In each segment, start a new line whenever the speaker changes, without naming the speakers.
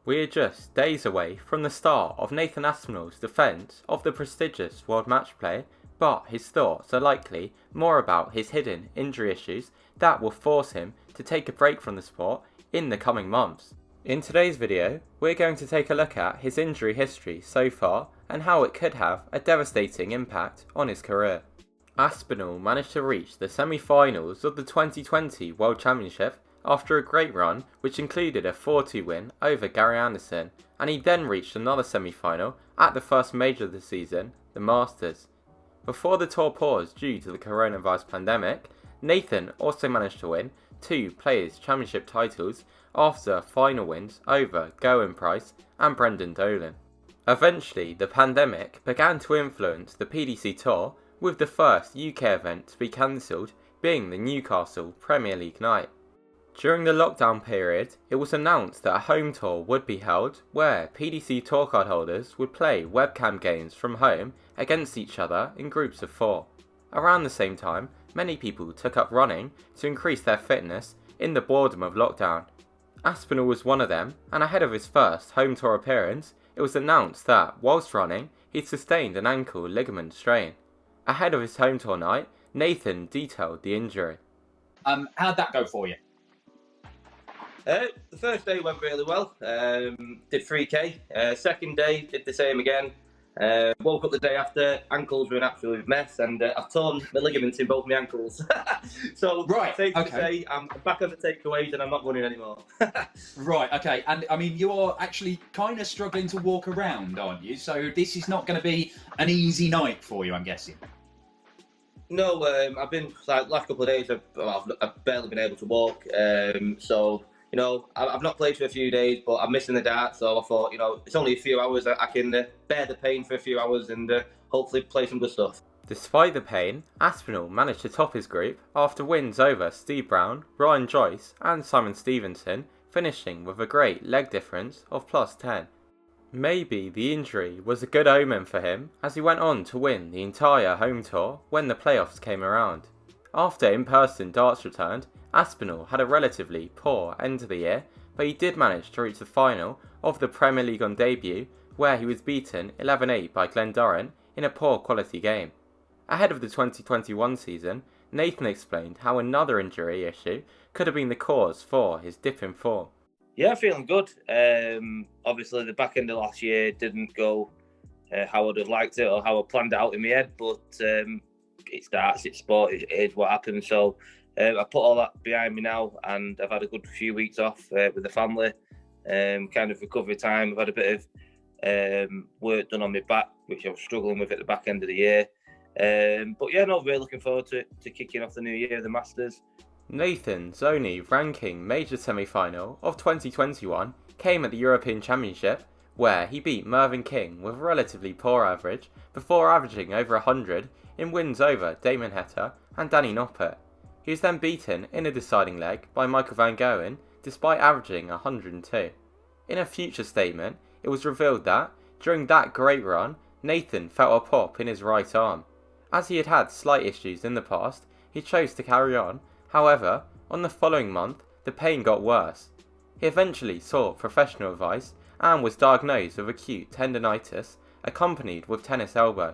We are just days away from the start of Nathan Aspinall's defence of the prestigious World Matchplay, but his thoughts are likely more about his hidden injury issues that will force him to take a break from the sport in the coming months. In today's video, we're going to take a look at his injury history so far and how it could have a devastating impact on his career. Aspinall managed to reach the semi-finals of the 2020 World Championship after a great run which included a 4-2 win over Gary Anderson, and he then reached another semi-final at the first major of the season, the Masters. Before the tour paused due to the coronavirus pandemic, Nathan also managed to win 2 Players' Championship titles after final wins over Gerwyn Price and Brendan Dolan. Eventually, the pandemic began to influence the PDC Tour, with the first UK event to be cancelled being the Newcastle Premier League night. During the lockdown period, it was announced that a home tour would be held where PDC Tour card holders would play webcam games from home against each other in groups of 4. Around the same time, many people took up running to increase their fitness in the boredom of lockdown. Aspinall was one of them, and ahead of his first home tour appearance, it was announced that, whilst running, he'd sustained an ankle ligament strain. Ahead of his home tour night, Nathan detailed the injury.
How'd that go for you?
The first day went really well. Did 3k. Second day, did the same again. Woke up the day after, ankles were an absolute mess, and I've torn the ligaments in both my ankles. So, safe to say, I'm back on the takeaways and I'm not running anymore.
Right, okay. And I mean, you're actually kind of struggling to walk around, aren't you? So this is not going to be an easy night for you, I'm guessing.
No, I've been, like, last couple of days, I've barely been able to walk. So, you know, I've not played for a few days, but I'm missing the darts, so I thought, you know, it's only a few hours. I can bear the pain for a few hours and hopefully play some good stuff.
Despite the pain, Aspinall managed to top his group after wins over Steve Brown, Ryan Joyce and Simon Stevenson, finishing with a great leg difference of +10. Maybe the injury was a good omen for him, as he went on to win the entire home tour when the playoffs came around. After in-person darts returned, Aspinall had a relatively poor end to the year, but he did manage to reach the final of the Premier League on debut, where he was beaten 11-8 by Glen Durrant in a poor quality game. Ahead of the 2021 season, Nathan explained how another injury issue could have been the cause for his dip in form.
Yeah, feeling good. Obviously, the back end of last year didn't go how I'd have liked it or how I planned it out in my head, but it's darts, it's sport, it is what happens. So I put all that behind me now, and I've had a good few weeks off with the family, kind of recovery time. I've had a bit of work done on my back, which I was struggling with at the back end of the year. But yeah, no, really looking forward to kicking off the new year, the Masters.
Nathan's only ranking major semi-final of 2021 came at the European Championship, where he beat Mervyn King with a relatively poor average before averaging over 100 in wins over Damon Heta and Danny Noppert. He was then beaten in a deciding leg by Michael van Gerwen despite averaging 102. In a future statement, it was revealed that, during that great run, Nathan felt a pop in his right arm. As he had had slight issues in the past, he chose to carry on. However, on the following month, the pain got worse. He eventually sought professional advice and was diagnosed with acute tendonitis accompanied with tennis elbow.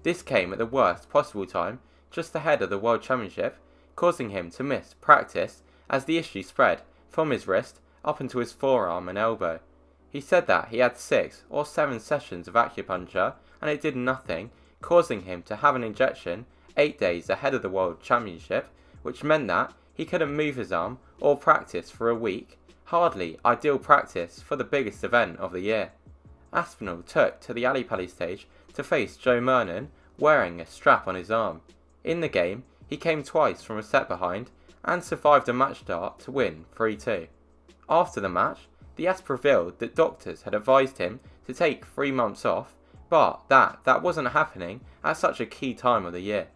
This came at the worst possible time, just ahead of the World Championship, causing him to miss practice as the issue spread from his wrist up into his forearm and elbow. He said that he had 6 or 7 sessions of acupuncture and it did nothing, causing him to have an injection 8 days ahead of the World Championship, which meant that he couldn't move his arm or practice for a week, hardly ideal practice for the biggest event of the year. Aspinall took to the Ali Pali stage to face Joe Mernon wearing a strap on his arm. In the game, he came twice from a set behind and survived a match dart to win 3-2. After the match, the Asp revealed that doctors had advised him to take 3 months off, but that wasn't happening at such a key time of the year.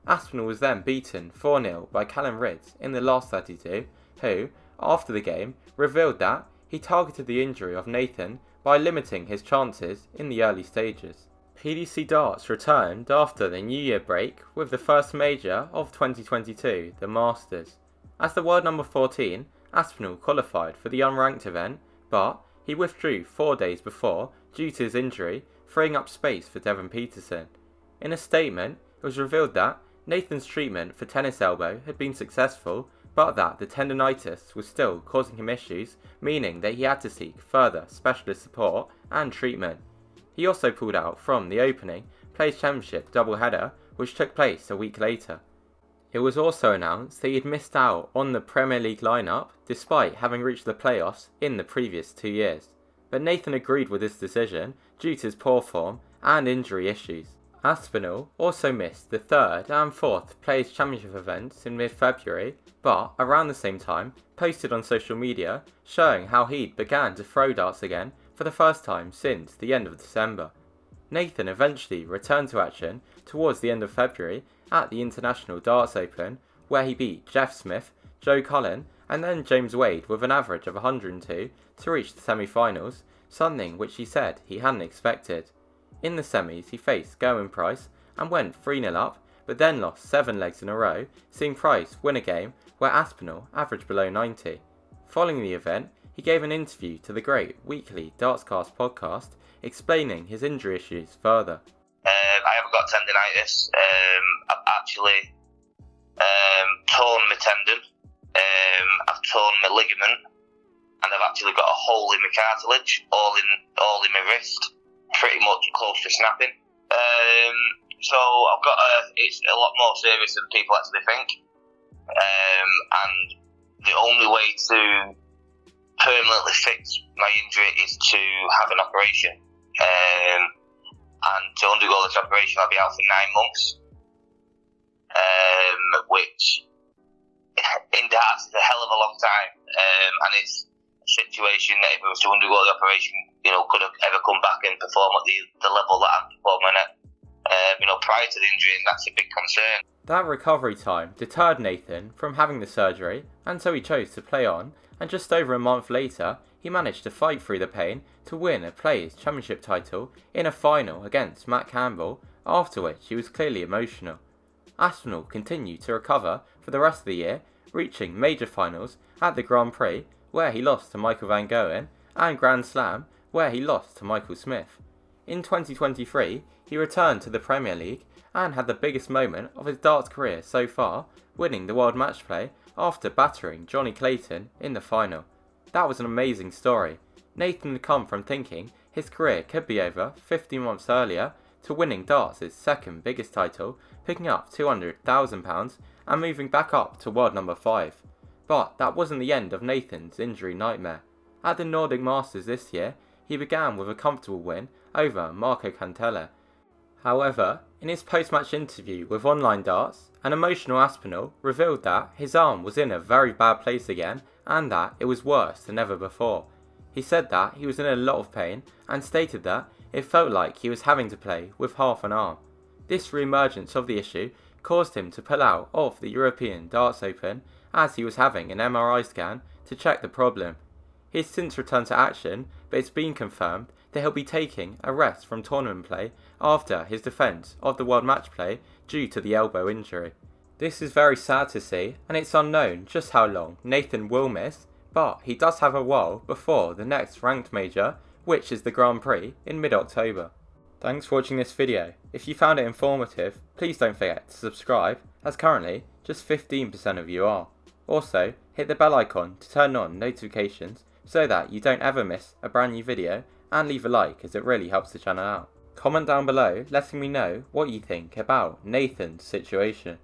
Aspinall was then beaten 4-0 by Callum Ridds in the last 32, who, after the game, revealed that he targeted the injury of Nathan by limiting his chances in the early stages. PDC Darts returned after the New Year break with the first major of 2022, the Masters. As the world number 14, Aspinall qualified for the unranked event, but He withdrew 4 days before due to his injury, freeing up space for Devon Peterson. In a statement, it was revealed that Nathan's treatment for tennis elbow had been successful, but that the tendonitis was still causing him issues, meaning that he had to seek further specialist support and treatment. He also pulled out from the opening Players' Championship doubleheader, which took place a week later. It was also announced that he had missed out on the Premier League lineup despite having reached the playoffs in the previous 2 years, but Nathan agreed with this decision due to his poor form and injury issues. Aspinall also missed the 3rd and 4th Players' Championship events in mid-February, but around the same time posted on social media showing how he'd began to throw darts again for the first time since the end of December. Nathan eventually returned to action towards the end of February at the International Darts Open, where he beat Jeff Smith, Joe Cullen and then James Wade with an average of 102 to reach the semi-finals, something which he said he hadn't expected. In the semis he faced Gerwyn Price and went 3-0 up, but then lost 7 legs in a row, seeing Price win a game where Aspinall averaged below 90. Following the event, he gave an interview to the great weekly Dartscast podcast, explaining his injury issues further.
I haven't got tendinitis. I've actually torn my tendon. I've torn my ligament, and I've actually got a hole in my cartilage, all in my wrist, pretty much close to snapping. So it's a lot more serious than people actually think. And the only way to permanently fix my injury is to have an operation. And to undergo this operation, I'll be out for 9 months, which in darts is a hell of a long time, and it's a situation that if I was to undergo the operation, could have ever come back and perform at the level that I'm performing at, prior to the injury, and that's a big concern.
That recovery time deterred Nathan from having the surgery, and so he chose to play on, and just over a month later, he managed to fight through the pain to win a Players' Championship title in a final against Matt Campbell, after which he was clearly emotional. Aspinall continued to recover for the rest of the year, reaching major finals at the Grand Prix, where he lost to Michael van Gerwen, and Grand Slam, where he lost to Michael Smith. In 2023, he returned to the Premier League and had the biggest moment of his darts career so far, winning the World Matchplay after battering Johnny Clayton in the final. That was an amazing story. Nathan had come from thinking his career could be over 15 months earlier to winning darts' second biggest title, picking up £200,000 and moving back up to world number 5. But that wasn't the end of Nathan's injury nightmare. At the Nordic Masters this year, he began with a comfortable win over Marco Cantella. However, in his post-match interview with Online Darts, an emotional Aspinall revealed that his arm was in a very bad place again and that it was worse than ever before. He said that he was in a lot of pain and stated that it felt like he was having to play with half an arm. This re-emergence of the issue caused him to pull out of the European Darts Open as he was having an MRI scan to check the problem. He has since returned to action, but it's been confirmed that he'll be taking a rest from tournament play after his defence of the World Matchplay due to the elbow injury. This is very sad to see, and it's unknown just how long Nathan will miss, but he does have a while before the next ranked major, which is the Grand Prix in mid-October. Thanks for watching this video. If you found it informative, please don't forget to subscribe, as currently just 15% of you are. Also, hit the bell icon to turn on notifications so that you don't ever miss a brand new video, and leave a like as it really helps the channel out. Comment down below letting me know what you think about Nathan's situation.